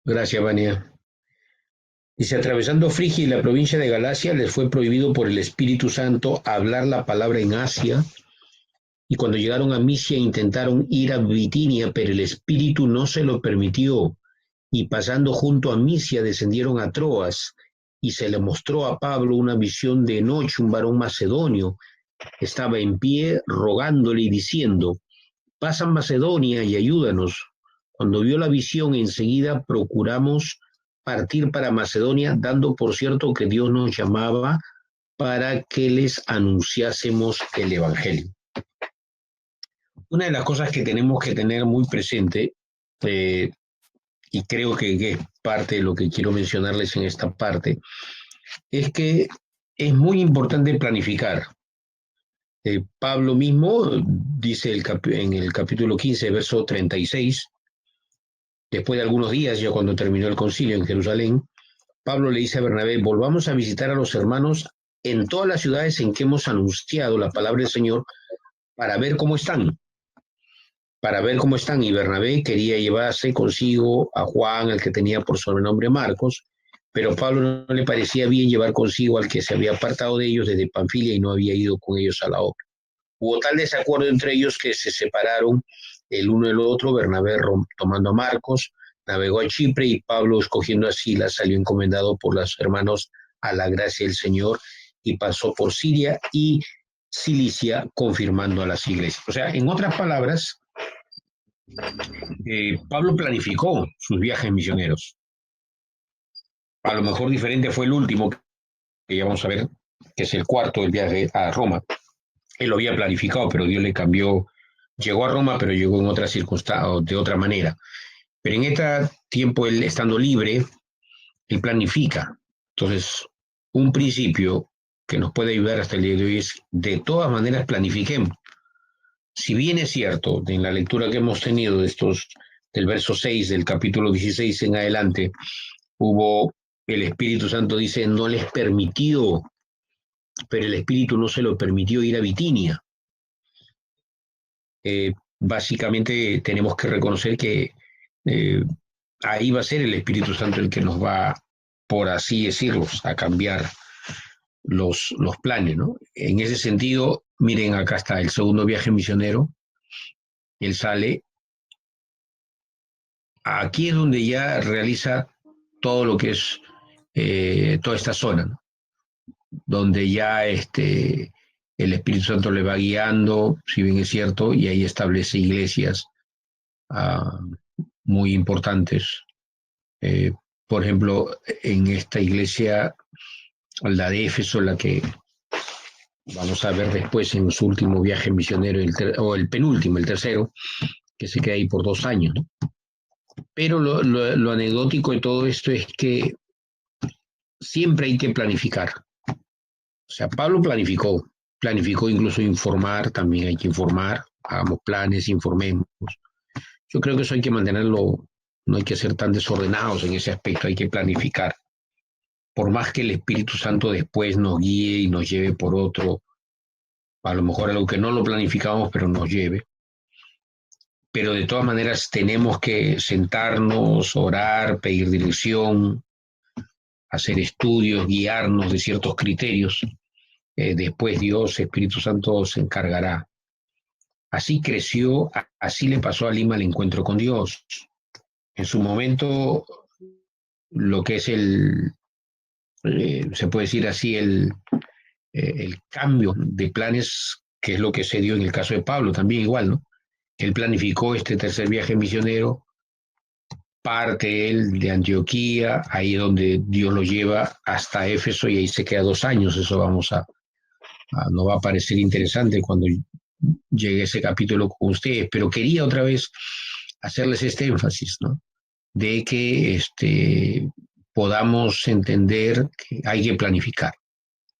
Gracias, Vania. Dice, atravesando Frigia y la provincia de Galacia, les fue prohibido por el Espíritu Santo hablar la palabra en Asia, y cuando llegaron a Misia intentaron ir a Bitinia, pero el Espíritu no se lo permitió, y pasando junto a Misia descendieron a Troas, y se le mostró a Pablo una visión de noche, un varón macedonio, estaba en pie rogándole y diciendo, pasa a Macedonia y ayúdanos. Cuando vio la visión, enseguida procuramos partir para Macedonia, dando por cierto que Dios nos llamaba para que les anunciásemos el Evangelio. Una de las cosas que tenemos que tener muy presente, eh, y creo que es parte de lo que quiero mencionarles en esta parte, es que es muy importante planificar. Pablo mismo dice en el capítulo 15, verso 36, después de algunos días, ya cuando terminó el concilio en Jerusalén, Pablo le dice a Bernabé, volvamos a visitar a los hermanos en todas las ciudades en que hemos anunciado la palabra del Señor para ver cómo están, para ver cómo están. Y Bernabé quería llevarse consigo a Juan, al que tenía por sobrenombre Marcos, pero Pablo no le parecía bien llevar consigo al que se había apartado de ellos desde Panfilia y no había ido con ellos a la obra. Hubo tal desacuerdo entre ellos que se separaron el uno del otro, Bernabé tomando a Marcos, navegó a Chipre y Pablo, escogiendo a Silas, salió encomendado por los hermanos a la gracia del Señor y pasó por Siria y Cilicia, confirmando a las iglesias. O sea, en otras palabras, Pablo planificó sus viajes misioneros. A lo mejor diferente fue el último, que ya vamos a ver, que es el cuarto, el viaje a Roma. Él lo había planificado, pero Dios le cambió. Llegó a Roma, pero llegó en otra circunstancia, de otra manera. Pero en este tiempo, él estando libre, él planifica. Entonces, un principio que nos puede ayudar hasta el día de hoy es, de todas maneras, planifiquemos. Si bien es cierto, en la lectura que hemos tenido de estos, del verso 6 del capítulo 16 en adelante, hubo, el Espíritu Santo dice, no les permitió, pero el Espíritu no se lo permitió ir a Bitinia. Básicamente tenemos que reconocer que eh, ahí va a ser el Espíritu Santo el que nos va, por así decirlo, a cambiar los planes, ¿no? En ese sentido, miren, acá está el segundo viaje misionero, él sale, aquí es donde ya realiza todo lo que es toda esta zona, ¿no? Donde ya el Espíritu Santo le va guiando, si bien es cierto, y ahí establece iglesias uh, muy importantes. Eh, por ejemplo, en esta iglesia, la de Éfeso, la que vamos a ver después en su último viaje misionero, o el penúltimo, el tercero, que se queda ahí por 2 años, ¿no? Pero lo anecdótico de todo esto es que siempre hay que planificar. O sea, Pablo planificó incluso informar, también hay que informar, hagamos planes, informemos. Yo creo que eso hay que mantenerlo, no hay que ser tan desordenados en ese aspecto, hay que planificar. Por más que el Espíritu Santo después nos guíe y nos lleve por otro, a lo mejor algo que no lo planificamos, pero nos lleve. Pero de todas maneras tenemos que sentarnos, orar, pedir dirección, hacer estudios, guiarnos de ciertos criterios. Después Dios, Espíritu Santo, se encargará. Así creció, así le pasó a Lima el encuentro con Dios. En su momento, lo que es se puede decir así, el cambio de planes, que es lo que se dio en el caso de Pablo, también igual, ¿no? Él planificó este tercer viaje misionero, parte él de Antioquía, ahí donde Dios lo lleva hasta Éfeso y ahí se queda 2 años. Eso nos va a parecer interesante cuando llegue ese capítulo con ustedes, pero quería otra vez hacerles este énfasis, ¿no? De que podamos entender que hay que planificar,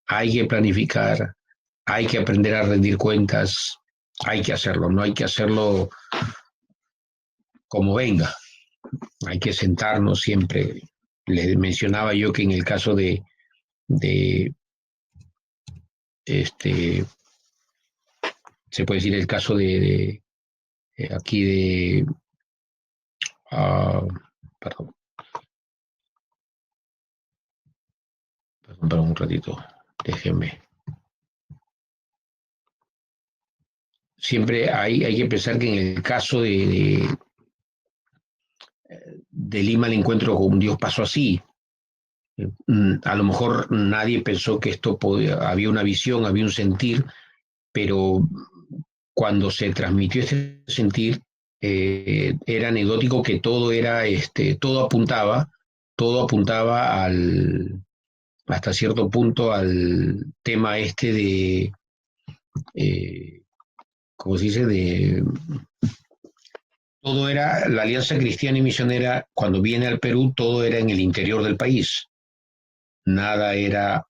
hay que aprender a rendir cuentas, hay que hacerlo, no hay que hacerlo como venga, hay que sentarnos siempre. Les mencionaba yo que en el caso de este, se puede decir el caso aquí de, uh, perdón, Perdón, un ratito. Déjenme. Siempre hay que pensar que en el caso de Lima el encuentro con Dios pasó así. A lo mejor nadie pensó que esto podía, había una visión, había un sentir, pero cuando se transmitió este sentir, era anecdótico que todo era, todo apuntaba hasta cierto punto al tema este eh, ¿cómo se dice? Todo era, la Alianza Cristiana y Misionera, cuando viene al Perú, todo era en el interior del país. Nada era,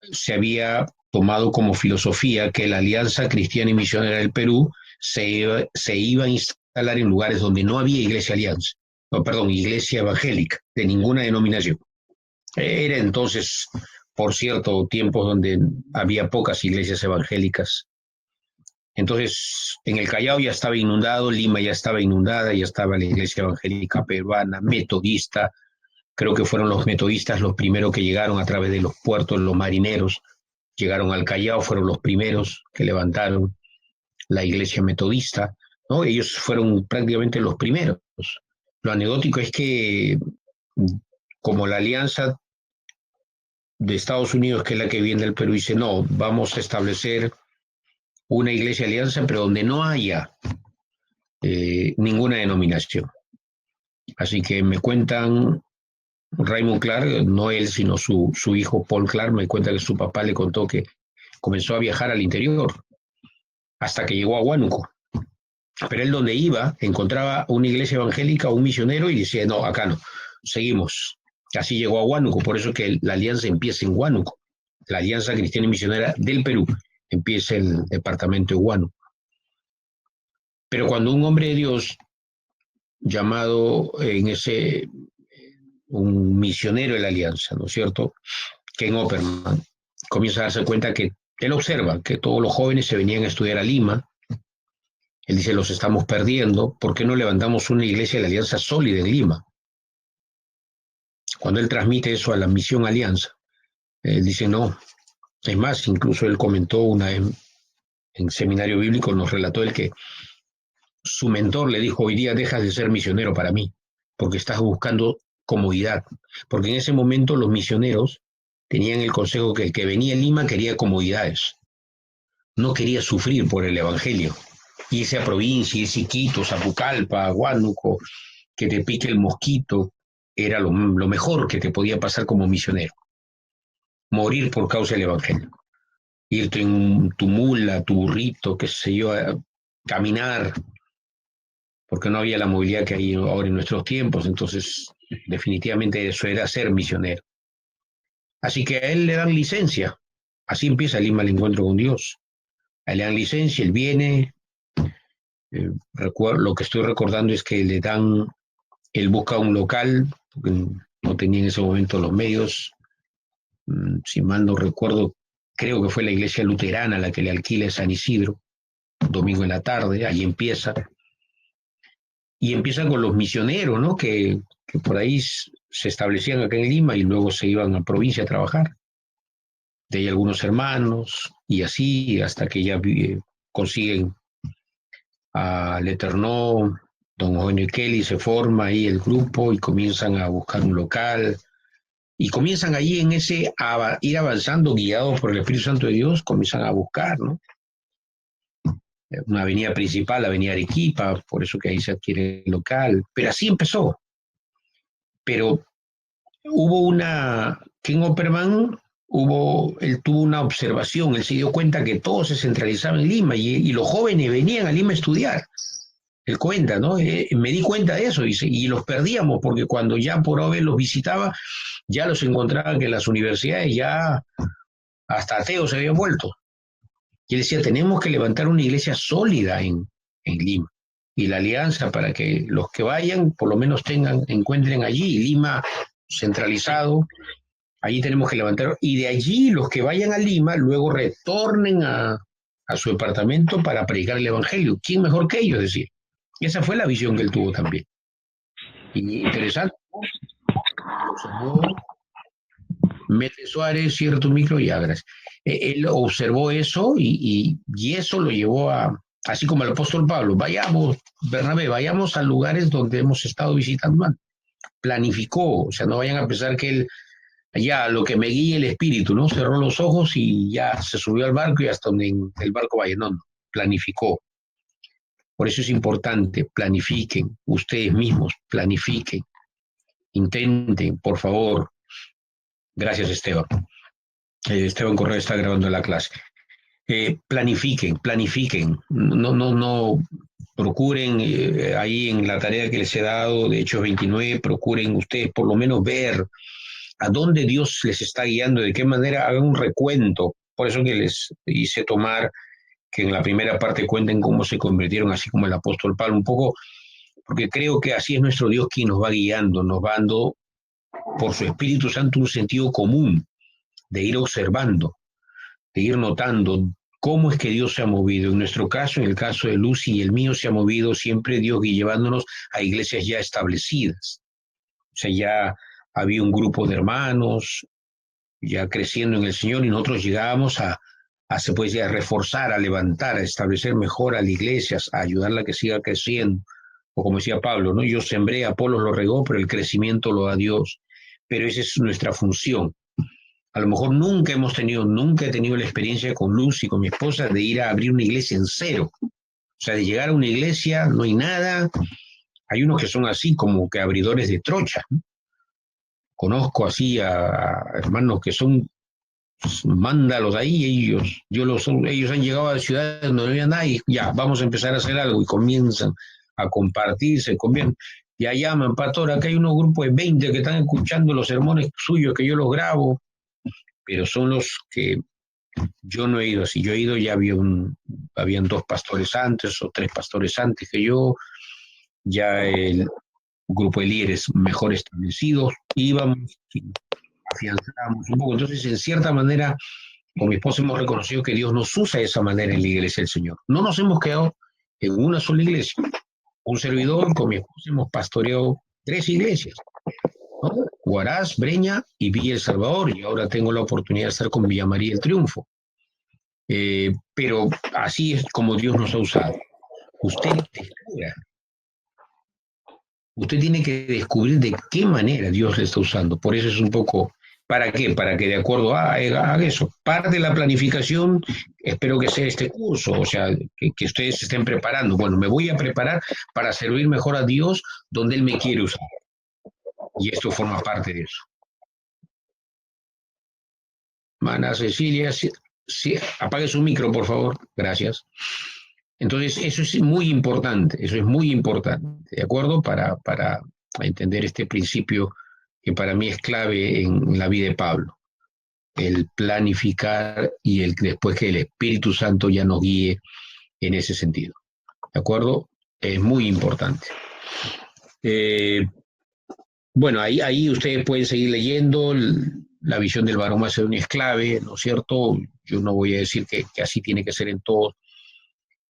se había tomado como filosofía que la Alianza Cristiana y Misionera del Perú se iba a instalar en lugares donde no había iglesia alianza, no, perdón, iglesia evangélica, de ninguna denominación. Era entonces, por cierto, tiempos donde había pocas iglesias evangélicas. Entonces, en el Callao ya estaba inundado, Lima ya estaba inundada, ya estaba la iglesia evangélica peruana, metodista. Creo que fueron los metodistas los primeros que llegaron a través de los puertos, los marineros, llegaron al Callao, fueron los primeros que levantaron la iglesia metodista, ¿no? Ellos fueron prácticamente los primeros. Lo anecdótico es que, como la alianza de Estados Unidos, que es la que viene del Perú, dice, no, vamos a establecer una iglesia alianza, pero donde no haya ninguna denominación. Así que me cuentan, Raymond Clark, no él, sino su hijo Paul Clark, me cuenta que su papá le contó que comenzó a viajar al interior hasta que llegó a Huánuco. Pero él donde iba encontraba una iglesia evangélica, un misionero y decía, no, acá no, seguimos. Así llegó a Huánuco, por eso que la alianza empieza en Huánuco. La Alianza Cristiana y Misionera del Perú empieza el departamento de Huánuco. Pero cuando un hombre de Dios llamado en ese, un misionero de la Alianza, ¿no es cierto? Ken Opperman, comienza a darse cuenta que él observa que todos los jóvenes se venían a estudiar a Lima. Él dice, los estamos perdiendo, ¿por qué no levantamos una iglesia de la Alianza sólida en Lima? Cuando él transmite eso a la Misión Alianza, él dice, no. Es más, incluso él comentó una vez en seminario bíblico, nos relató él que su mentor le dijo, hoy día dejas de ser misionero para mí, porque estás buscando comodidad. Porque en ese momento los misioneros tenían el consejo que el que venía en Lima quería comodidades, no quería sufrir por el Evangelio. Irse a provincia, irse a Quito, Zapucalpa, Huánuco, que te pique el mosquito, era lo mejor que te podía pasar como misionero. Morir por causa del Evangelio. Irte en tu mula, tu burrito, qué sé yo, a caminar, porque no había la movilidad que hay ahora en nuestros tiempos, entonces definitivamente eso era ser misionero. Así que a él le dan licencia, así empieza Lima el encuentro con Dios. A él le dan licencia, él viene, lo que estoy recordando es que le dan, él busca un local, porque no tenía en ese momento los medios, si mal no recuerdo, creo que fue la iglesia luterana la que le alquila en San Isidro, domingo en la tarde, ahí empieza. Y empieza con los misioneros, ¿no? Que por ahí se establecían acá en Lima y luego se iban a provincia a trabajar. De ahí algunos hermanos, y así hasta que ya consiguen al Eterno, don Eugenio Kelly, se forma ahí el grupo y comienzan a buscar un local. Y comienzan allí en ese, a ir avanzando, guiados por el Espíritu Santo de Dios, comienzan a buscar, ¿no? Una avenida principal, la avenida Arequipa, por eso que ahí se adquiere el local. Pero así empezó. Pero hubo una, Ken Opperman, él tuvo una observación, él se dio cuenta que todo se centralizaba en Lima y los jóvenes venían a Lima a estudiar. Él cuenta, ¿no? Me di cuenta de eso y los perdíamos porque cuando ya por OVE los visitaba, ya los encontraba que en las universidades ya hasta ateos se habían vuelto. Y él decía, tenemos que levantar una iglesia sólida en Lima y la alianza para que los que vayan por lo menos encuentren allí Lima centralizado. Allí tenemos que levantar, y de allí los que vayan a Lima luego retornen a su departamento para predicar el Evangelio. ¿Quién mejor que ellos? Decir. Esa fue la visión que él tuvo también. Y interesante, ¿no? Mete Suárez, cierto micro y gracias. Él observó eso y eso lo llevó a, así como el apóstol Pablo, vayamos, Bernabé, vayamos a lugares donde hemos estado visitando antes. Planificó, o sea, no vayan a pensar que él, ya, lo que me guíe el espíritu, ¿no? Cerró los ojos y ya se subió al barco y hasta donde el barco vaya, no, no, planificó. Por eso es importante, planifiquen, ustedes mismos, planifiquen, intenten, por favor. Gracias, Esteban. Esteban Correa está grabando la clase. Planifiquen, planifiquen, no procuren ahí en la tarea que les he dado de Hechos 29, procuren ustedes por lo menos ver a dónde Dios les está guiando, de qué manera, hagan un recuento. Por eso que les hice tomar que en la primera parte cuenten cómo se convirtieron, así como el apóstol Pablo, un poco, porque creo que así es nuestro Dios quien nos va guiando, nos va dando por su Espíritu Santo un sentido común de ir observando, de ir notando cómo es que Dios se ha movido. En nuestro caso, en el caso de Lucy y el mío, se ha movido siempre Dios llevándonos a iglesias ya establecidas. O sea, ya había un grupo de hermanos ya creciendo en el Señor y nosotros llegábamos se puede decir, a reforzar, a levantar, a establecer mejor a las iglesias, a ayudarla a que siga creciendo. O como decía Pablo, ¿no? Yo sembré, Apolos lo regó, pero el crecimiento lo da Dios. Pero esa es nuestra función. A lo mejor nunca he tenido la experiencia con Luz y con mi esposa de ir a abrir una iglesia en cero. O sea, de llegar a una iglesia, no hay nada. Hay unos que son así, como que abridores de trocha, ¿no? Conozco así a hermanos que son, pues, mándalos ahí, ellos han llegado a ciudades donde no había nadie, ya, vamos a empezar a hacer algo y comienzan a compartirse, ya llaman, pastor, acá hay unos grupos de 20 que están escuchando los sermones suyos que yo los grabo, pero son los que yo no he ido así. Yo he ido, ya habían 2 pastores antes o 3 pastores antes que yo, ya el grupo de líderes mejor establecidos, íbamos y afianzábamos un poco. Entonces, en cierta manera, con mi esposa hemos reconocido que Dios nos usa de esa manera en la iglesia del Señor. No nos hemos quedado en una sola iglesia. Un servidor con mi esposa hemos pastoreado 3 iglesias, ¿no? Huaraz, Breña y Villa El Salvador, y ahora tengo la oportunidad de estar con Villa María el Triunfo. Pero así es como Dios nos ha usado. Usted descubra, usted tiene que descubrir de qué manera Dios le está usando. Por eso es un poco, ¿para qué? Para que de acuerdo haga eso. Parte de la planificación, espero que sea este curso, o sea, que ustedes se estén preparando. Bueno, me voy a preparar para servir mejor a Dios donde Él me quiere usar. Y esto forma parte de eso. Mana Cecilia, apague su micro, por favor. Gracias. Entonces, eso es muy importante, eso es muy importante, ¿de acuerdo? Para entender este principio que para mí es clave en la vida de Pablo, el planificar y después que el Espíritu Santo ya nos guíe en ese sentido, ¿de acuerdo? Es muy importante. Bueno, ahí ustedes pueden seguir leyendo, la visión del varón macedonio es clave, ¿no es cierto? Yo no voy a decir que así tiene que ser en todos.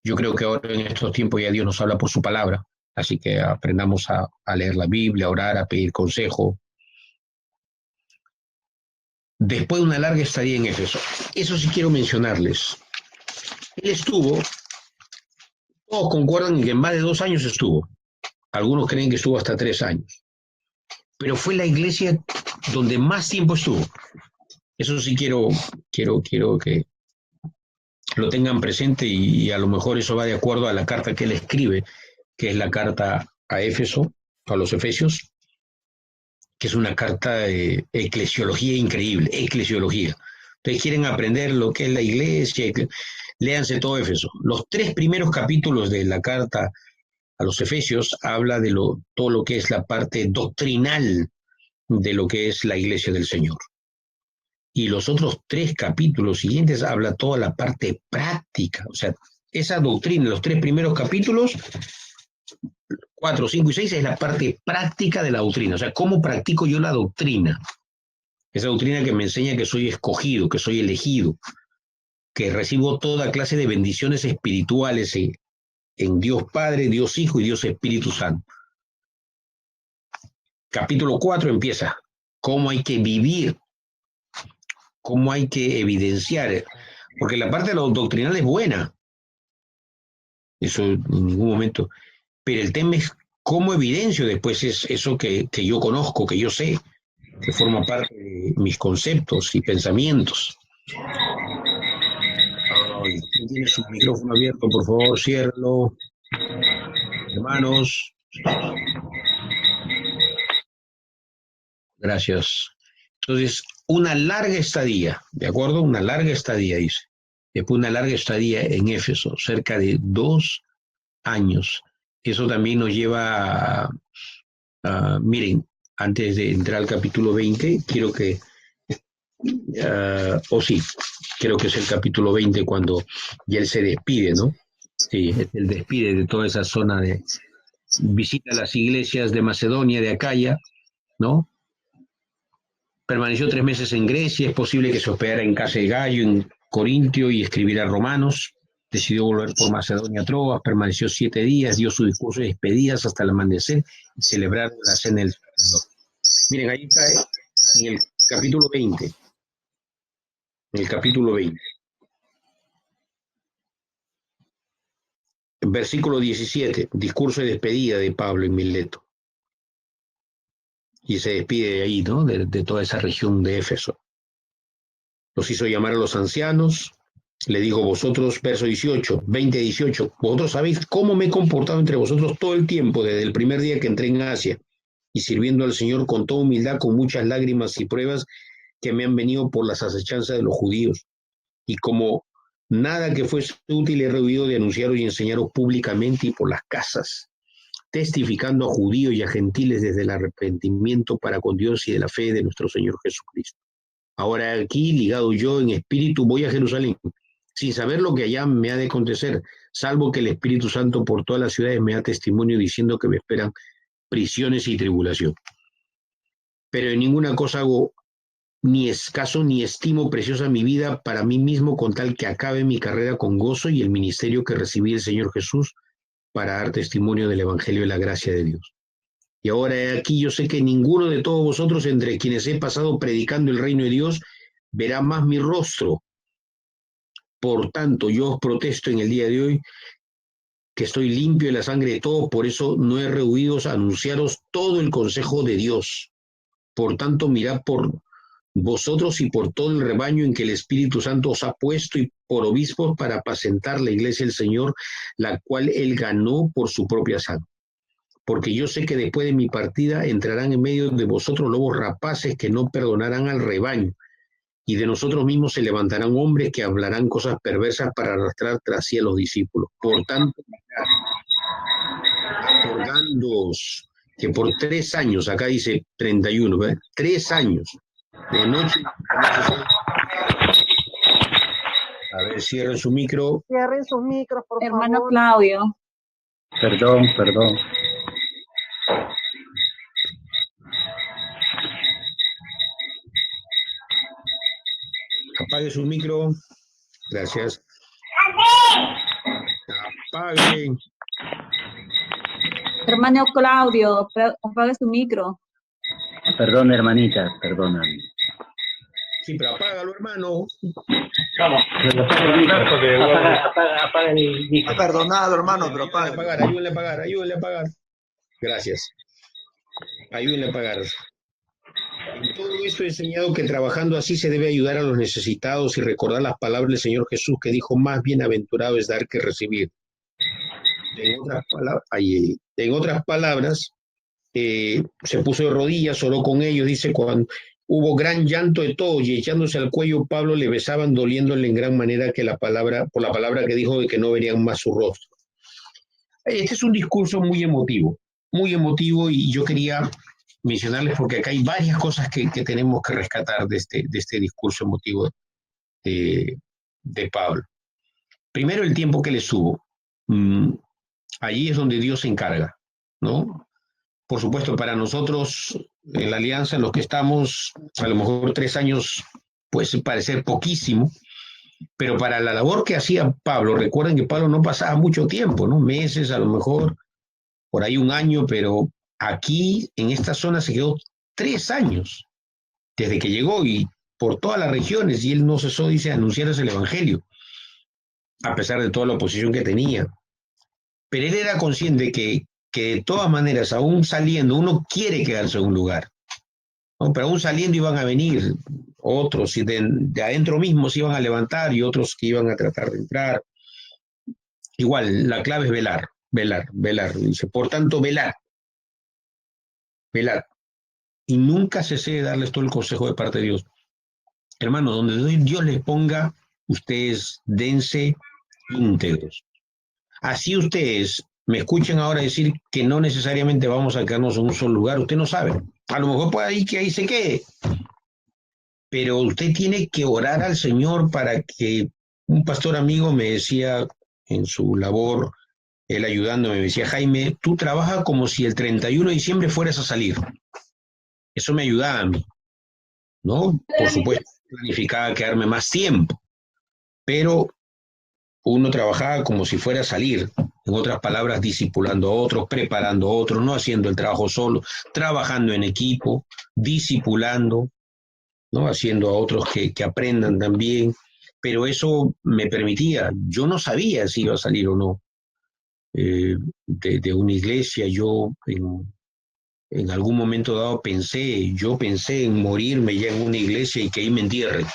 Yo creo que ahora en estos tiempos ya Dios nos habla por su palabra, así que aprendamos a leer la Biblia, a orar, a pedir consejo. Después de una larga estadía en Éfeso, eso sí quiero mencionarles. Él estuvo, todos concuerdan en que más de 2 años estuvo, algunos creen que estuvo hasta 3 años, pero fue la iglesia donde más tiempo estuvo. Eso sí quiero que lo tengan presente y a lo mejor eso va de acuerdo a la carta que él escribe, que es la carta a Éfeso, a los Efesios, que es una carta de eclesiología increíble, eclesiología. Ustedes quieren aprender lo que es la iglesia, léanse todo Éfeso. Los 3 primeros capítulos de la carta a los Efesios habla de todo lo que es la parte doctrinal de lo que es la iglesia del Señor. Y los otros 3 capítulos siguientes habla toda la parte práctica, o sea, esa doctrina, los 3 primeros capítulos, 4, 5 y 6, es la parte práctica de la doctrina, o sea, cómo practico yo la doctrina. Esa doctrina que me enseña que soy escogido, que soy elegido, que recibo toda clase de bendiciones espirituales en Dios Padre, Dios Hijo y Dios Espíritu Santo. Capítulo 4 empieza, cómo hay que vivir cómo hay que evidenciar, porque la parte de lo doctrinal es buena, eso en ningún momento, pero el tema es cómo evidencio después es eso que yo conozco, que yo sé, que forma parte de mis conceptos y pensamientos. Ay, ¿quién tiene su micrófono abierto? Por favor, ciérralo. Hermanos, gracias. Entonces, una larga estadía, ¿de acuerdo? Una larga estadía, dice. Después una larga estadía en Éfeso, cerca de 2 años. Eso también nos lleva miren, antes de entrar al capítulo 20, quiero que, o sí, creo que es el capítulo 20 cuando ya él se despide, ¿no? Sí, él despide de toda esa zona de, visita las iglesias de Macedonia, de Acaya, ¿no? Permaneció 3 meses en Grecia, es posible que se hospedara en casa de Gallo, en Corintio, y escribiera Romanos. Decidió volver por Macedonia a Troas, permaneció 7 días, dio su discurso de despedidas hasta el amanecer y celebraron la cena del Señor. Miren, ahí está en el capítulo 20. En el capítulo 20. Versículo 17, discurso de despedida de Pablo en Mileto. Y se despide de ahí, ¿no? De toda esa región de Éfeso. Los hizo llamar a los ancianos, le dijo, vosotros, verso 18, 20-18, vosotros sabéis cómo me he comportado entre vosotros todo el tiempo, desde el primer día que entré en Asia, y sirviendo al Señor con toda humildad, con muchas lágrimas y pruebas que me han venido por las acechanzas de los judíos. Y como nada que fuese útil he rehuido de anunciaros y enseñaros públicamente y por las casas, testificando a judíos y a gentiles desde el arrepentimiento para con Dios y de la fe de nuestro Señor Jesucristo. Ahora aquí, ligado yo en espíritu, voy a Jerusalén, sin saber lo que allá me ha de acontecer, salvo que el Espíritu Santo por todas las ciudades me da testimonio diciendo que me esperan prisiones y tribulación. Pero en ninguna cosa hago ni escaso ni estimo preciosa mi vida para mí mismo, con tal que acabe mi carrera con gozo y el ministerio que recibí del Señor Jesús para dar testimonio del Evangelio de la gracia de Dios. Y ahora aquí yo sé que ninguno de todos vosotros, entre quienes he pasado predicando el reino de Dios, verá más mi rostro. Por tanto, yo os protesto en el día de hoy que estoy limpio de la sangre de todos, por eso no he rehuido a anunciaros todo el consejo de Dios. Por tanto, mirad por vosotros y por todo el rebaño en que el Espíritu Santo os ha puesto y por obispos para apacentar la iglesia del Señor, la cual él ganó por su propia sangre. Porque yo sé que después de mi partida entrarán en medio de vosotros lobos rapaces que no perdonarán al rebaño, y de nosotros mismos se levantarán hombres que hablarán cosas perversas para arrastrar tras sí a los discípulos. Por tanto, acordándoos que por 3 años, acá dice 31, ¿verdad? 3 años, de noche. A ver, cierren su micro. Cierren sus micros, por Hermano favor. Claudio. Perdón. Apague su micro. Gracias. Apague. Hermano Claudio, apague su micro. Perdón, hermanita, perdóname. Sí, pero apágalo, hermano. Vamos. Apaga el micro. Está perdonado, hermano, pero Ayúdenle a pagar. Gracias. Ayúdenle a pagar. En todo esto he enseñado que trabajando así se debe ayudar a los necesitados y recordar las palabras del Señor Jesús que dijo, más bienaventurado es dar que recibir. En otras palabras, se puso de rodillas, oró con ellos, dice, cuando hubo gran llanto de todos y echándose al cuello Pablo le besaban, doliéndole en gran manera por la palabra que dijo de que no verían más su rostro. Este es un discurso muy emotivo, y yo quería mencionarles porque acá hay varias cosas que tenemos que rescatar de este discurso emotivo de Pablo. Primero, el tiempo que le subo. Allí es donde Dios se encarga, ¿no? Por supuesto, para nosotros, en la alianza en los que estamos, a lo mejor 3 años puede parecer poquísimo, pero para la labor que hacía Pablo, recuerden que Pablo no pasaba mucho tiempo, ¿no? Meses, a lo mejor, por ahí un año, pero aquí, en esta zona, se quedó 3 años, desde que llegó, y por todas las regiones y él no cesó, dice, anunciarles el evangelio, a pesar de toda la oposición que tenía. Pero él era consciente que de todas maneras, aún saliendo, uno quiere quedarse en un lugar, ¿no? Pero aún saliendo iban a venir otros, y de adentro mismo se iban a levantar y otros que iban a tratar de entrar. Igual, la clave es velar, velar, velar. Dice, por tanto, velar, velar. Y nunca cesé de darles todo el consejo de parte de Dios. Hermano, donde Dios les ponga, ustedes dense íntegros. Así ustedes me escuchen ahora decir que no necesariamente vamos a quedarnos en un solo lugar, usted no sabe. A lo mejor puede ir que ahí se quede, pero usted tiene que orar al Señor para que un pastor amigo me decía en su labor, él ayudándome, me decía, Jaime, tú trabajas como si el 31 de diciembre fueras a salir. Eso me ayudaba a mí, ¿no? Por supuesto, planificaba quedarme más tiempo, pero uno trabajaba como si fuera a salir, en otras palabras, discipulando a otros, preparando a otros, no haciendo el trabajo solo, trabajando en equipo, discipulando, ¿no? Haciendo a otros que aprendan también, pero eso me permitía, yo no sabía si iba a salir o no de una iglesia, yo en algún momento dado yo pensé en morirme ya en una iglesia y que ahí me entierren.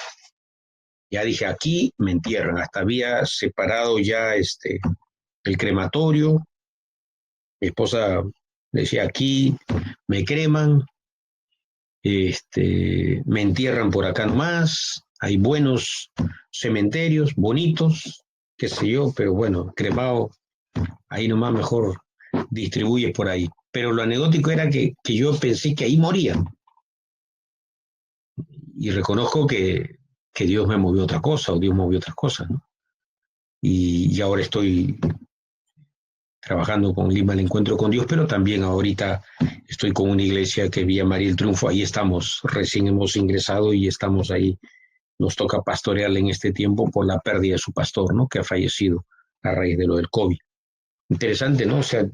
Ya dije, aquí me entierran, hasta había separado ya el crematorio. Mi esposa decía, aquí me creman, me entierran por acá nomás, hay buenos cementerios, bonitos, qué sé yo, pero bueno, cremado, ahí nomás mejor distribuye por ahí. Pero lo anecdótico era que yo pensé que ahí moría. Y reconozco que Dios me movió otra cosa, o Dios movió otras cosas, ¿no? Y ahora estoy trabajando con Lima el Encuentro con Dios, pero también ahorita estoy con una iglesia que Villa María el Triunfo, ahí estamos, recién hemos ingresado y estamos ahí, nos toca pastorearle en este tiempo por la pérdida de su pastor, ¿no? Que ha fallecido a raíz de lo del COVID. Interesante, ¿no? O sea,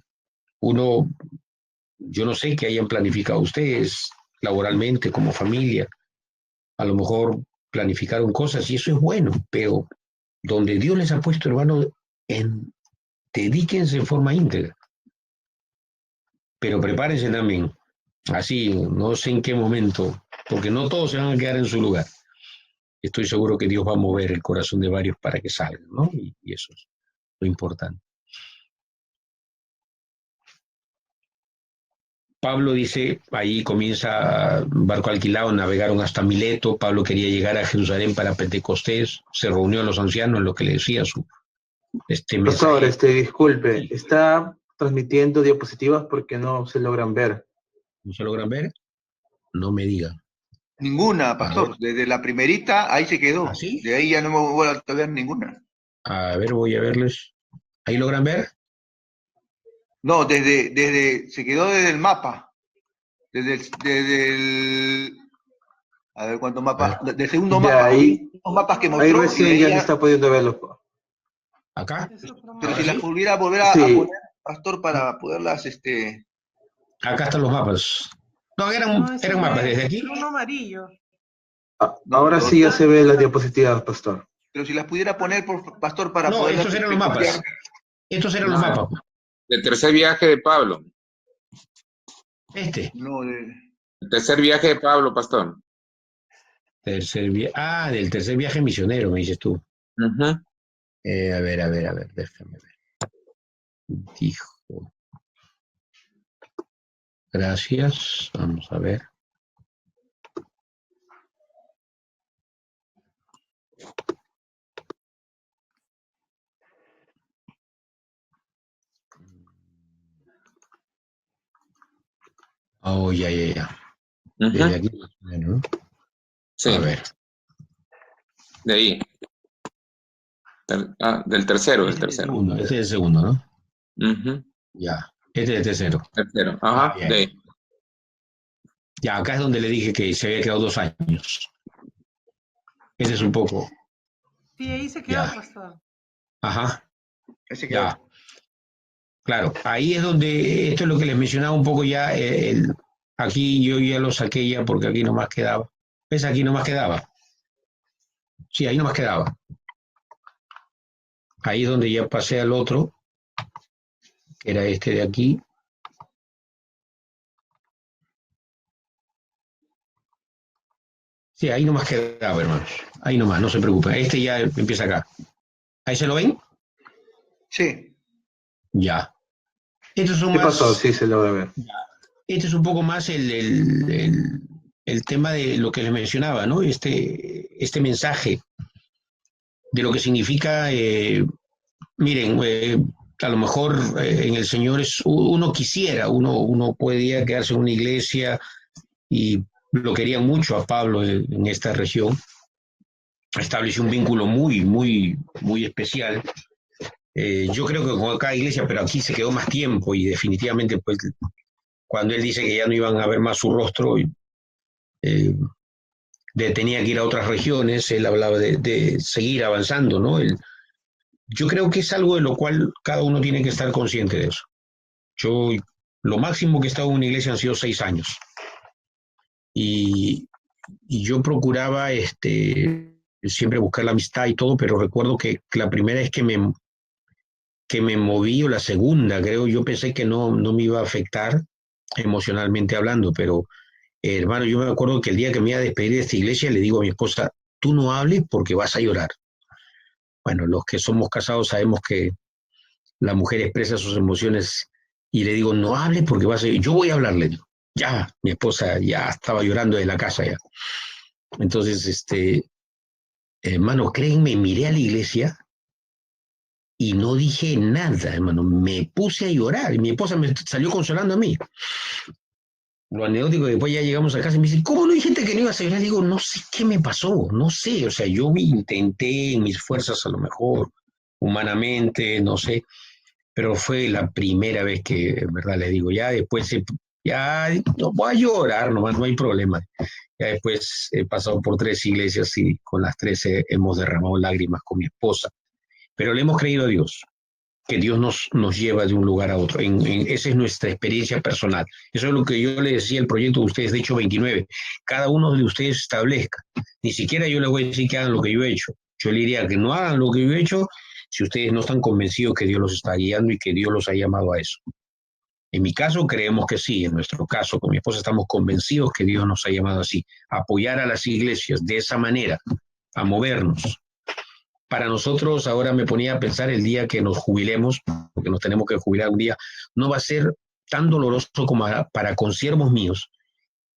yo no sé qué hayan planificado ustedes laboralmente, como familia, a lo mejor planificaron cosas y eso es bueno, pero donde Dios les ha puesto, hermano, dedíquense en forma íntegra. Pero prepárense también, así, no sé en qué momento, porque no todos se van a quedar en su lugar. Estoy seguro que Dios va a mover el corazón de varios para que salgan, ¿no? Y eso es lo importante. Pablo dice, ahí comienza barco alquilado, navegaron hasta Mileto, Pablo quería llegar a Jerusalén para Pentecostés, se reunió a los ancianos, lo que le decía su Pastor, mensaje. disculpe, está transmitiendo diapositivas porque no se logran ver. ¿No se logran ver? No me digan. Ninguna, pastor. Desde la primerita, ahí se quedó. ¿Ah, sí? De ahí ya no me vuelto a ver ninguna. A ver, voy a verles. ¿Ahí logran ver? No, se quedó desde el mapa. Desde el, a ver cuántos mapas, del segundo Ya, mapa, ahí, los mapas que ahí mostró, y de recién ahí ya se ya, está pudiendo verlo. ¿Acá? pero ¿Ahora si las sí? pudiera volver a Sí, poner, pastor, para poderlas, Acá están los mapas. No, eran mapas desde aquí. Uno amarillo. no, ahora sí ya se ven las diapositivas, pastor. pero si las pudiera poner, pastor, para No, poderlas estos eran los mapas. copiar. Estos eran los No, mapas. del tercer viaje de Pablo. No, El tercer viaje de Pablo, pastor. Del tercer viaje misionero, me dices tú. Ujú. A ver, déjame ver. Dijo. Gracias. Vamos a ver. Oh, ya. Ujú. Desde aquí, ¿no? Sí, A ver. de ahí. Del tercero, Este es el segundo, ¿no? Ujú. Ya. Este es el tercero. Tercero, ajá, Bien. de ahí. Ya, acá es donde le dije que se había quedado 2 años. Ese es un poco. Sí, ahí se quedó, Ya. pastor. Ajá. ahí se quedó. Ya. Claro, ahí es donde, esto es lo que les mencionaba un poco ya, aquí yo ya lo saqué ya porque aquí nomás quedaba. ¿Ves? Aquí nomás quedaba. Sí, ahí nomás quedaba. Ahí es donde ya pasé al otro, que era este de aquí. Sí, ahí nomás quedaba, hermanos. Ahí nomás, no se preocupen. Este ya empieza acá. ¿Ahí se lo ven? Sí. Ya. Estos son ¿Qué más, pasó? Sí, se logra ver. este es un poco más el tema de lo que les mencionaba, ¿no? Este mensaje de lo que significa, miren, a lo mejor en el Señor uno quisiera, uno podría quedarse en una iglesia y lo querían mucho a Pablo en esta región. Estableció un vínculo muy, muy, muy especial. Yo creo que con cada iglesia, pero aquí se quedó más tiempo y definitivamente, pues, cuando él dice que ya no iban a ver más su rostro, tenía que ir a otras regiones, él hablaba de seguir avanzando, ¿no? Yo creo que es algo de lo cual cada uno tiene que estar consciente de eso. Yo, lo máximo que he estado en una iglesia han sido 6 años. Y yo procuraba siempre buscar la amistad y todo, pero recuerdo que la primera vez que me moví, o la segunda, creo, yo pensé que no me iba a afectar emocionalmente hablando, pero hermano, yo me acuerdo que el día que me iba a despedir de esta iglesia le digo a mi esposa, tú no hables porque vas a llorar. Bueno, los que somos casados sabemos que la mujer expresa sus emociones y le digo, no hables porque vas a llorar. Yo voy a hablarle. Digo. Ya, mi esposa ya estaba llorando de la casa ya. Entonces, hermano, créenme, miré a la iglesia y no dije nada, hermano. Me puse a llorar y mi esposa me salió consolando a mí. Lo anecdótico, después ya llegamos a casa y me dice, ¿cómo no dijiste que no ibas a llorar? Digo, no sé qué me pasó, no sé, o sea, yo intenté en mis fuerzas a lo mejor, humanamente, no sé, pero fue la primera vez que, en verdad, le digo, ya después, ya no voy a llorar nomás, no hay problema. Ya después he pasado por 3 iglesias y con las 3 hemos derramado lágrimas con mi esposa, pero le hemos creído a Dios, que Dios nos lleva de un lugar a otro. Esa es nuestra experiencia personal. Eso es lo que yo le decía al proyecto de ustedes, de hecho 29. Cada uno de ustedes establezca. Ni siquiera yo les voy a decir que hagan lo que yo he hecho. Yo le diría que no hagan lo que yo he hecho si ustedes no están convencidos que Dios los está guiando y que Dios los ha llamado a eso. En mi caso creemos que sí, en nuestro caso con mi esposa estamos convencidos que Dios nos ha llamado así, a apoyar a las iglesias de esa manera, a movernos. Para nosotros, ahora me ponía a pensar el día que nos jubilemos, porque nos tenemos que jubilar un día, no va a ser tan doloroso como para consiervos míos,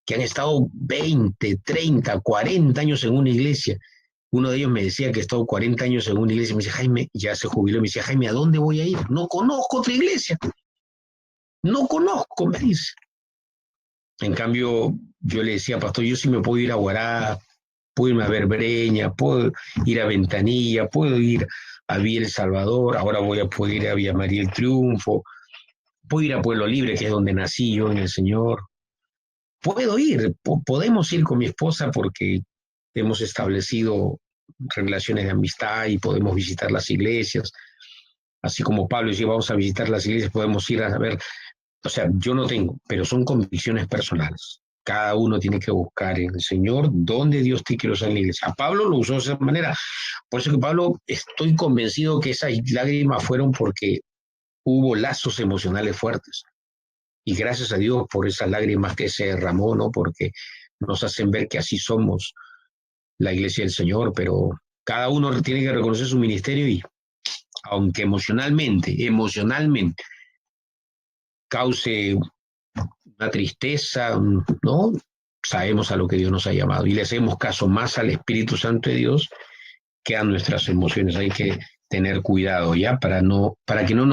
que han estado 20, 30, 40 años en una iglesia. Uno de ellos me decía que ha estado 40 años en una iglesia, me dice, Jaime, ya se jubiló, me decía, Jaime, ¿a dónde voy a ir? No conozco otra iglesia. No conozco, me dice. En cambio, yo le decía, pastor, yo sí me puedo ir a Guará, puedo irme a Breña, puedo ir a Ventanilla, puedo ir a Villa El Salvador, ahora voy a poder ir a Villa María El Triunfo, puedo ir a Pueblo Libre, que es donde nací yo en el Señor. Puedo ir, podemos ir con mi esposa porque hemos establecido relaciones de amistad y podemos visitar las iglesias. Así como Pablo decía, vamos a visitar las iglesias, podemos ir a ver. O sea, yo no tengo, pero son convicciones personales. Cada uno tiene que buscar en el Señor dónde Dios te quiere usar en la iglesia. A Pablo lo usó de esa manera. Por eso que Pablo, estoy convencido que esas lágrimas fueron porque hubo lazos emocionales fuertes. Y gracias a Dios por esas lágrimas que se derramó, ¿no? Porque nos hacen ver que así somos la iglesia del Señor, pero cada uno tiene que reconocer su ministerio y aunque emocionalmente, cause una tristeza, ¿no? Sabemos a lo que Dios nos ha llamado y le hacemos caso más al Espíritu Santo de Dios que a nuestras emociones. Hay que tener cuidado ya para que no nos